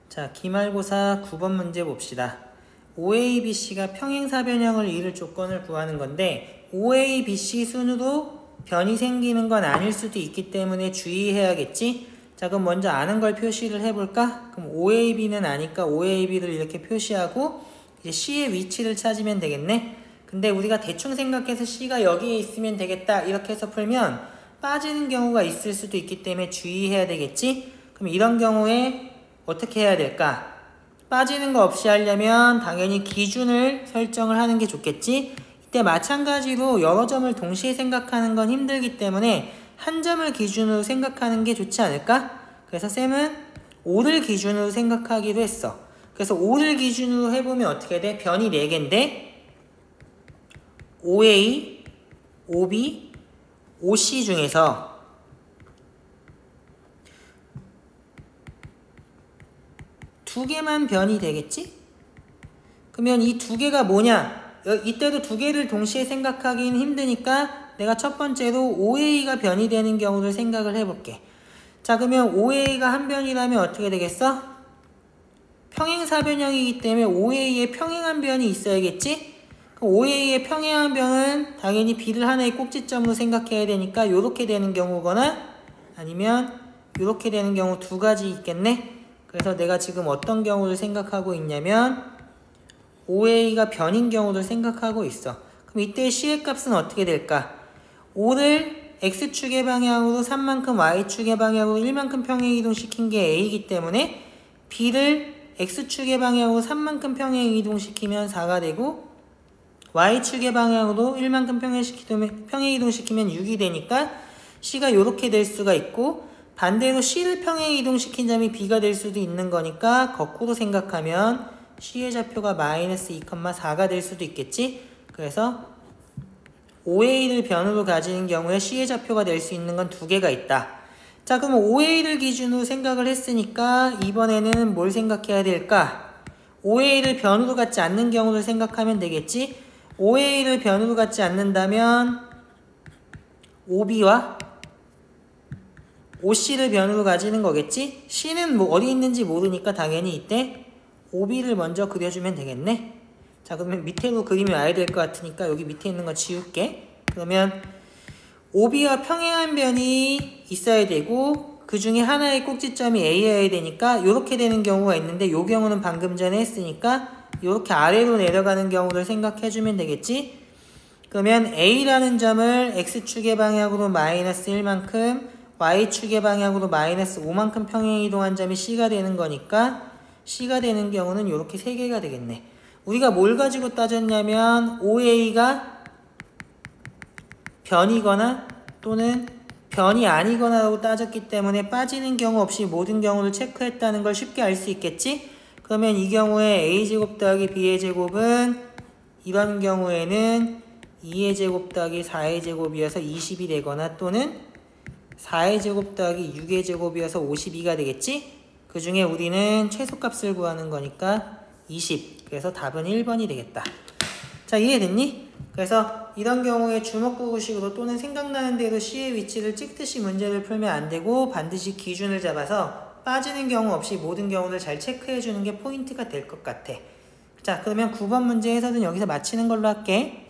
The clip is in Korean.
자, 기말고사 9번 문제 봅시다. OABC가 평행사변형을 이룰 조건을 구하는 건데 OABC 순으로 변이 생기는 건 아닐 수도 있기 때문에 주의해야겠지? 자, 그럼 먼저 아는 걸 표시를 해볼까? 그럼 OAB는 아니까 OAB를 이렇게 표시하고 이제 C의 위치를 찾으면 되겠네? 근데 우리가 대충 생각해서 C가 여기에 있으면 되겠다 이렇게 해서 풀면 빠지는 경우가 있을 수도 있기 때문에 주의해야 되겠지? 그럼 이런 경우에 어떻게 해야 될까? 빠지는 거 없이 하려면 당연히 기준을 설정을 하는 게 좋겠지? 이때 마찬가지로 여러 점을 동시에 생각하는 건 힘들기 때문에 한 점을 기준으로 생각하는 게 좋지 않을까? 그래서 쌤은 5를 기준으로 생각하기로 했어. 그래서 5를 기준으로 해보면 어떻게 돼? 변이 4개인데 OA, OB, OC 중에서 두 개만 변이 되겠지? 그러면 이 두 개가 뭐냐? 이때도 두 개를 동시에 생각하기는 힘드니까 내가 첫 번째로 OA가 변이 되는 경우를 생각을 해볼게. 자, 그러면 OA가 한 변이라면 어떻게 되겠어? 평행사변형이기 때문에 OA에 평행한 변이 있어야겠지? 그럼 OA의 평행한 변은 당연히 B를 하나의 꼭지점으로 생각해야 되니까 이렇게 되는 경우거나 아니면 이렇게 되는 경우 두 가지 있겠네? 그래서 내가 지금 어떤 경우를 생각하고 있냐면 OA가 변인 경우를 생각하고 있어. 그럼 이때 C의 값은 어떻게 될까? 5를 X축의 방향으로 3만큼 Y축의 방향으로 1만큼 평행이동시킨 게 A이기 때문에 B를 X축의 방향으로 3만큼 평행이동시키면 4가 되고 Y축의 방향으로 1만큼 평행이동시키면 6이 되니까 C가 이렇게 될 수가 있고 반대로 C를 평행이동시킨 점이 B가 될 수도 있는 거니까 거꾸로 생각하면 C의 좌표가 마이너스 2,4가 될 수도 있겠지? 그래서 OA를 변으로 가지는 경우에 C의 좌표가 될 수 있는 건 두 개가 있다. 자, 그럼 OA를 기준으로 생각을 했으니까 이번에는 뭘 생각해야 될까? OA를 변으로 갖지 않는 경우를 생각하면 되겠지? OA를 변으로 갖지 않는다면 OB와 OC를 변으로 가지는 거겠지? C는 뭐 어디 있는지 모르니까 당연히 이때 OB를 먼저 그려주면 되겠네? 자, 그러면 밑으로 그림이 와야 될 것 같으니까 여기 밑에 있는 거 지울게. 그러면 OB와 평행한 변이 있어야 되고 그 중에 하나의 꼭지점이 A여야 되니까 이렇게 되는 경우가 있는데 이 경우는 방금 전에 했으니까 이렇게 아래로 내려가는 경우를 생각해주면 되겠지? 그러면 A라는 점을 X축의 방향으로 마이너스 1만큼 Y축의 방향으로 마이너스 5만큼 평행이동한 점이 C가 되는 거니까 C가 되는 경우는 이렇게 3개가 되겠네. 우리가 뭘 가지고 따졌냐면 OA가 변이거나 또는 변이 아니거나 라고 따졌기 때문에 빠지는 경우 없이 모든 경우를 체크했다는 걸 쉽게 알 수 있겠지? 그러면 이 경우에 A제곱 더하기 B의 제곱은 이런 경우에는 2의 제곱 더하기 4의 제곱이어서 20이 되거나 또는 4의 제곱 더하기 6의 제곱이어서 52가 되겠지? 그 중에 우리는 최소값을 구하는 거니까 20. 그래서 답은 1번이 되겠다. 자, 이해됐니? 그래서 이런 경우에 주먹구구식으로 또는 생각나는 대로 C의 위치를 찍듯이 문제를 풀면 안 되고 반드시 기준을 잡아서 빠지는 경우 없이 모든 경우를 잘 체크해 주는 게 포인트가 될 것 같아. 자, 그러면 9번 문제 해설은 여기서 마치는 걸로 할게.